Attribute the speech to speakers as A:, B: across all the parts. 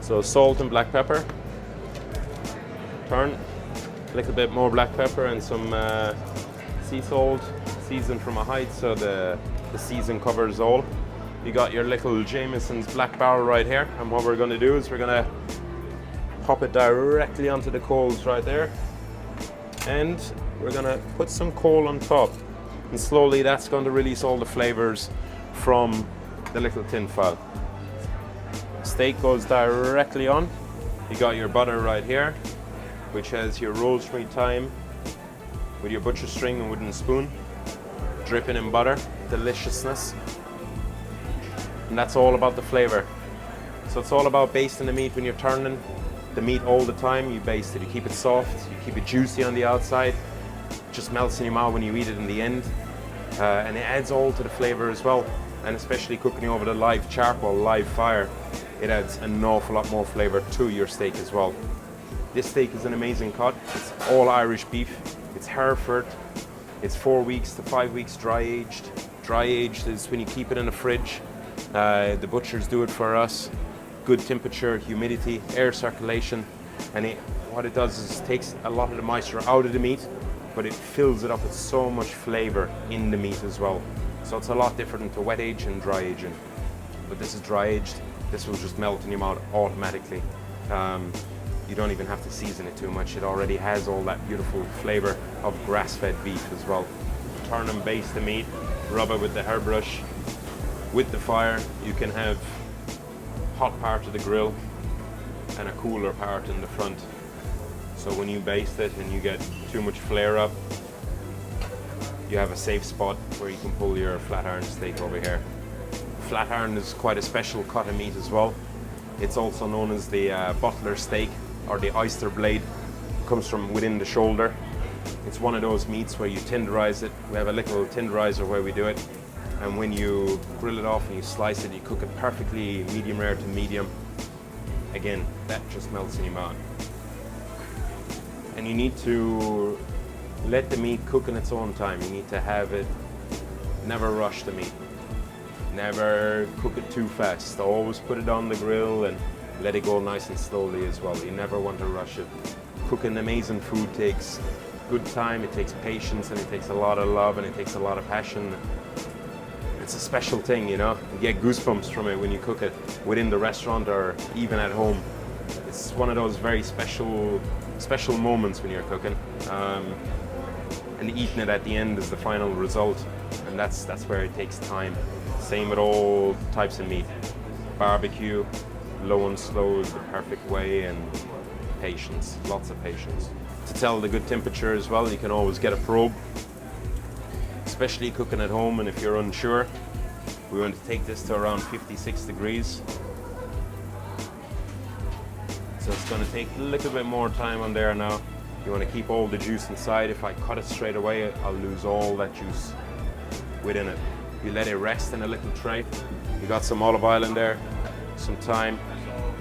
A: So salt and black pepper. Turn. A little bit more black pepper and some sea salt, seasoned from a height so the season covers all. You got your little Jameson's black barrel right here, and what we're going to do is we're going to pop it directly onto the coals right there, and we're going to put some coal on top, and slowly that's going to release all the flavors from the little tin foil. Steak goes directly on. You got your butter right here, which has your rosemary thyme with your butcher string and wooden spoon, dripping in butter, deliciousness. And that's all about the flavor. So it's all about basting the meat. When you're turning the meat all the time, you baste it. You keep it soft, you keep it juicy on the outside. It just melts in your mouth when you eat it in the end. And it adds all to the flavor as well. And especially cooking over the live charcoal, live fire, it adds an awful lot more flavor to your steak as well. This steak is an amazing cut. It's all Irish beef. It's Hereford. It's 4 weeks to 5 weeks dry aged. Dry aged is when you keep it in the fridge. The butchers do it for us. Good temperature, humidity, air circulation, and what it does is it takes a lot of the moisture out of the meat, but it fills it up with so much flavor in the meat as well. So it's a lot different to wet age and dry aging. But this is dry aged. This will just melt in your mouth automatically. You don't even have to season it too much. It already has all that beautiful flavor of grass-fed beef as well. Turn and baste the meat, rub it with the hairbrush. With the fire, you can have hot part of the grill and a cooler part in the front. So when you baste it and you get too much flare up, you have a safe spot where you can pull your flat iron steak over here. Flat iron is quite a special cut of meat as well. It's also known as the butler steak or the oyster blade. It comes from within the shoulder. It's one of those meats where you tenderize it. We have a little tenderizer where we do it. And when you grill it off and you slice it, you cook it perfectly medium rare to medium. Again, that just melts in your mouth. And you need to let the meat cook in its own time. You need to have it, never rush the meat. Never cook it too fast. Always put it on the grill and let it go nice and slowly as well. You never want to rush it. Cooking amazing food takes good time, it takes patience, and it takes a lot of love, and it takes a lot of passion. It's a special thing, you know. You get goosebumps from it when you cook it within the restaurant or even at home. It's one of those very special moments when you're cooking. And eating it at the end is the final result, and that's where it takes time. Same with all types of meat. Barbecue, low and slow is the perfect way, and patience, lots of patience. To tell the good temperature as well, you can always get a probe. Especially cooking at home, and if you're unsure, we want to take this to around 56 degrees. So it's going to take a little bit more time on there now. You want to keep all the juice inside. If I cut it straight away, I'll lose all that juice within it. You let it rest in a little tray. You got some olive oil in there, some thyme,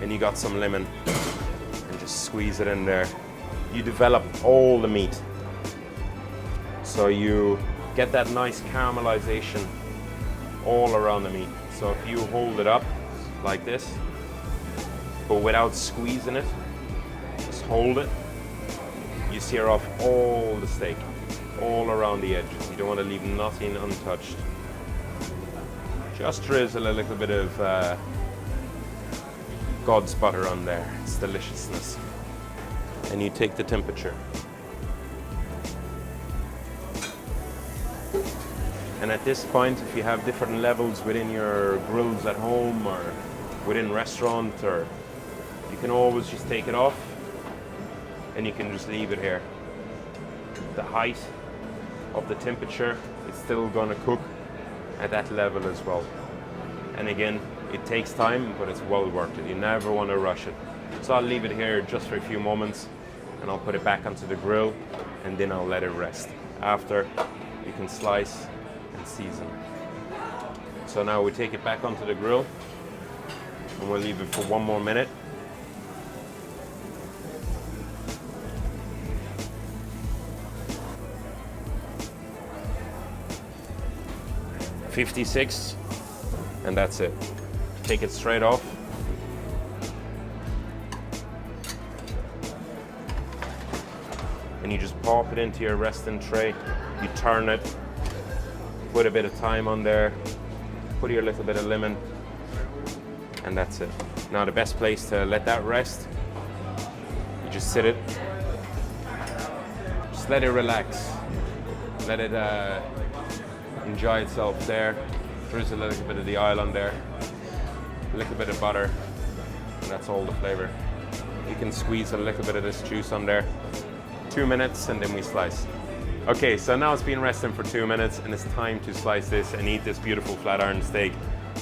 A: and you got some lemon. And just squeeze it in there. You develop all the meat. So you get that nice caramelization all around the meat. So if you hold it up like this, but without squeezing it, just hold it, you sear off all the steak, all around the edges. You don't want to leave nothing untouched. Just drizzle a little bit of God's butter on there. It's deliciousness. And you take the temperature. And at this point, if you have different levels within your grills at home or within restaurant, or you can always just take it off and you can just leave it here. The height of the temperature is still going to cook at that level as well. And again, it takes time, but it's well worth it. You never want to rush it. So I'll leave it here just for a few moments and I'll put it back onto the grill and then I'll let it rest. After, you can slice and season. So now we take it back onto the grill and we'll leave it for 1 more minute. (56), and that's it. Take it straight off. and you just pop it into your resting tray. You turn it, put a bit of thyme on there, put your little bit of lemon, and that's it. Now the best place to let that rest, you just sit it, just let it relax, let it enjoy itself there. Drizzle a little bit of the oil on there, a little bit of butter, and that's all the flavor. You can squeeze a little bit of this juice on there. 2 minutes, and then we slice. Okay, so now it's been resting for 2 minutes, and it's time to slice this and eat this beautiful flat iron steak.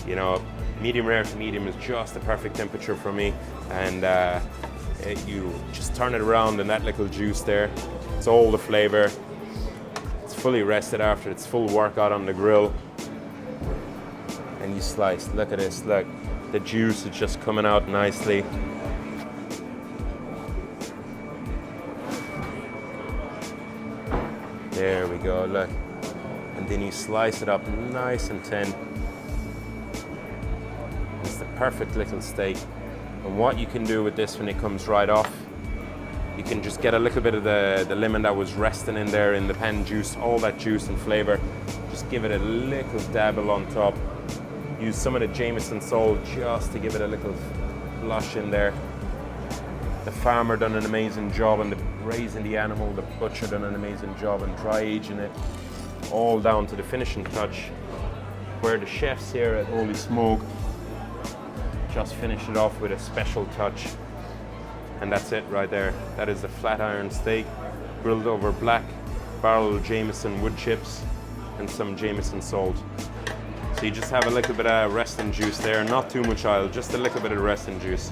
A: You know, medium rare to medium is just the perfect temperature for me, and you just turn it around, and that little juice there, it's all the flavor. It's fully rested after its full workout on the grill, and you slice. Look at this, look, the juice is just coming out nicely. There we go, look. And then you slice it up nice and thin. It's the perfect little steak. And what you can do with this when it comes right off, you can just get a little bit of the lemon that was resting in there in the pen juice, all that juice and flavor. Just give it a little dabble on top. Use some of the Jameson salt just to give it a little flush in there. The farmer done an amazing job on raising the animal. The butcher done an amazing job on dry aging it, all down to the finishing touch, where the chefs here at Holy Smoke just finish it off with a special touch. And that's it right there. That is the flat iron steak, grilled over black barrel Jameson wood chips and some Jameson salt. So you just have a little bit of resting juice there, not too much oil, just a little bit of resting juice.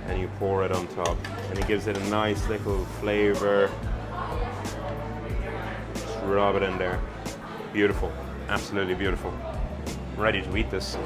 A: And you pour it on top, and it gives it a nice little flavor. Just rub it in there. Beautiful, absolutely beautiful. I'm ready to eat this.